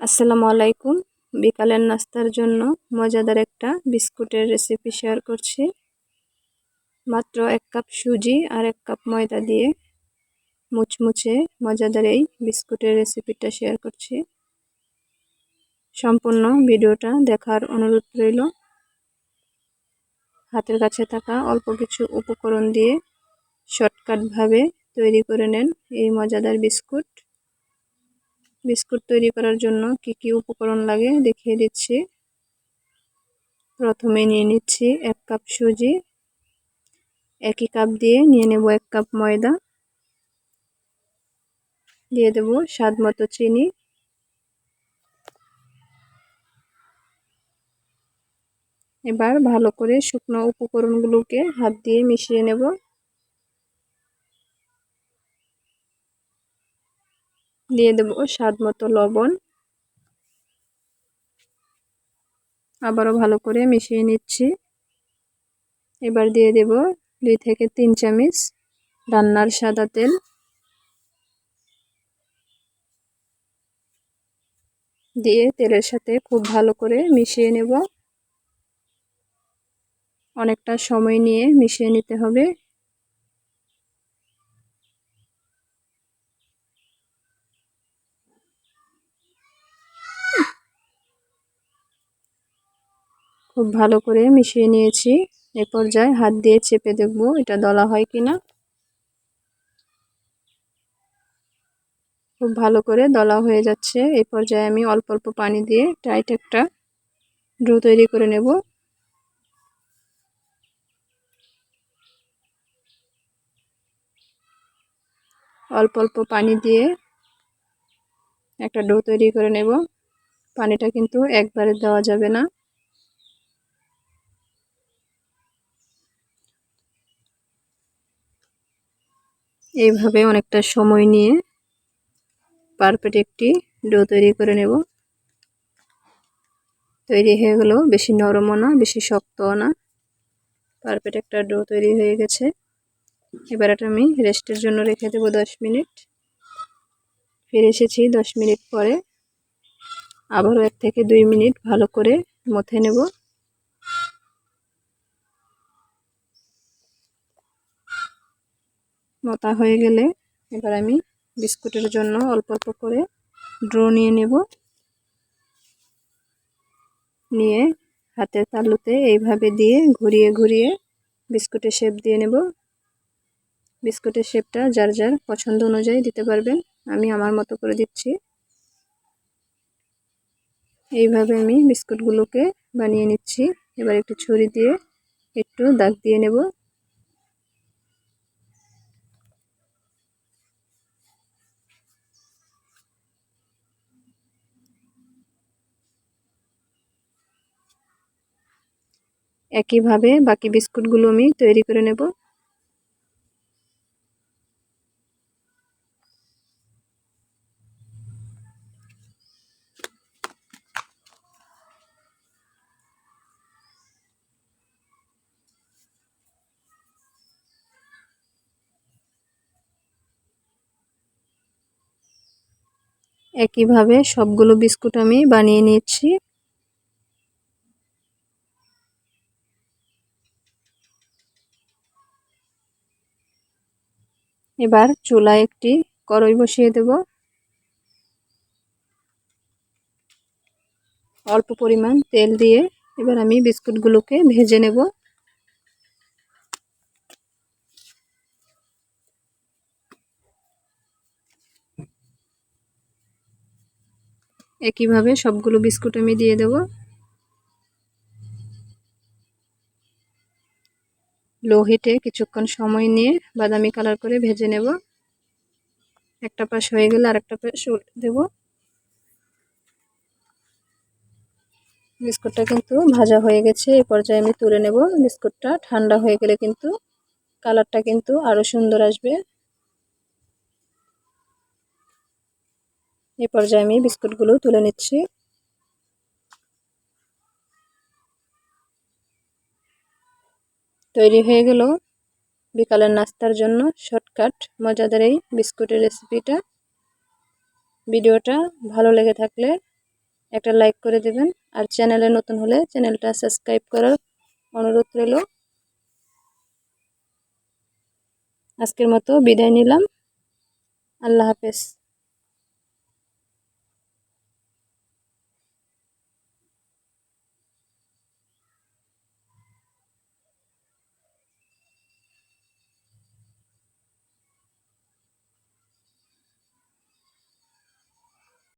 আসসালামু আলাইকুম। বিকালের নাস্তার জন্য মজাদার একটা বিস্কুটের রেসিপি শেয়ার করছি। মাত্র 1 কাপ সুজি আর 1 কাপ ময়দা দিয়ে মুচমুচে মজাদার এই বিস্কুটের রেসিপিটা শেয়ার করছি। সম্পূর্ণ ভিডিওটা দেখার অনুরোধ রইল। হাতের কাছে থাকা অল্প কিছু উপকরণ দিয়ে শর্টকাটভাবে তৈরি করে নেন এই মজাদার বিস্কুট। বিস্কুট তৈরি করার জন্য কি কি উপকরণ লাগে দেখিয়ে দিচ্ছি। প্রথমে নিয়ে নিচ্ছি 1 কাপ সুজি, একই কাপ দিয়ে নিয়ে নেব 1 কাপ ময়দা, দিয়ে দেব স্বাদ মতো চিনি, এবার ভালো করে শুকনো উপকরণগুলোকে হাত দিয়ে মিশিয়ে নেব। দিয়ে দেব স্বাদ মতো লবণ, আবারও ভালো করে মিশিয়ে নিচ্ছি। এবার দিয়ে দেব 2 থেকে 3 চামচ রান্নার সাদা তেল, দিয়ে তেলের সাথে খুব ভালো করে মিশিয়ে নেব। অনেকটা সময় নিয়ে মিশিয়ে নিতে হবে। খুব ভালো করে মিশিয়ে নিয়েছি। এ পর্যায়ে হাত দিয়ে চেপে দেখব এটা দলা হয় কিনা। খুব ভালো করে দলা হয়ে যাচ্ছে। এই পর্যায়ে আমি অল্প অল্প পানি দিয়ে টাইট একটা ডো তৈরি করে নেব। অল্প অল্প পানি দিয়ে একটা ডো তৈরি করে নেব। পানিটা কিন্তু একবারে দেওয়া যাবে না। এইভাবে অনেকটা সময় নিয়ে পারফেক্ট একটি ডো তৈরি করে নেব। তৈরি হয়ে গেল, বেশি নরমও না বেশি শক্তও না, পারফেক্ট একটা ডো তৈরি হয়ে গেছে। এবার এটা আমি রেস্টের জন্য রেখে দেব 10 মিনিট। ফিরে এসেছি 10 মিনিট পরে। আবারও 1 থেকে 2 মিনিট ভালো করে মথে নেব। মথা হয়ে গেলে এবার আমি বিস্কুটের জন্য অল্প অল্প করে ডো নিয়ে নেব। নিয়ে হাতের তালুতে এইভাবে দিয়ে ঘুরিয়ে ঘুরিয়ে বিস্কুটের শেপ দিয়ে নেব। বিস্কুটের শেপটা যার যার পছন্দ অনুযায়ী দিতে পারবেন, আমি আমার মতো করে দিচ্ছি। এইভাবে আমি বিস্কুটগুলোকে বানিয়ে নিচ্ছি। এবার একটু ছুরি দিয়ে একটু দাগ দিয়ে নেব। একইভাবে বাকি বিস্কুটগুলো আমি তৈরি করে নেব। একইভাবে সবগুলো বিস্কুট আমি বানিয়ে নিচ্ছি। এবার চুলায় একটি কড়াই বসিয়ে দেব। অল্প পরিমাণ তেল দিয়ে এবার আমি বিস্কুটগুলোকে ভেজে নেব। একইভাবে সবগুলো বিস্কুট আমি দিয়ে দেব। লো হিটে কিছুক্ষণ সময় নিয়ে বাদামি কালার করে ভেজে নেব। একটা পাশ হয়ে গেলে আরেকটা পাশ দেব। বিস্কুটটা কিন্তু ভাজা হয়ে গেছে। এই পর্যায়ে আমি তুলে নেব। বিস্কুটটা ঠান্ডা হয়ে গেলে কিন্তু কালারটা কিন্তু আরো সুন্দর আসবে। এই পর্যায়ে আমি বিস্কুটগুলো তুলে নিচ্ছি। তৈরি হয়ে গেল বিকালের নাস্তার জন্য শর্টকাট মজাদার এই বিস্কুটের রেসিপিটা। ভিডিওটা ভালো লেগে থাকলে একটা লাইক করে দেবেন। আর চ্যানেলে নতুন হলে চ্যানেলটা সাবস্ক্রাইব করার অনুরোধ রইল। আজকের মতো বিদায় নিলাম। আল্লাহ হাফেজ।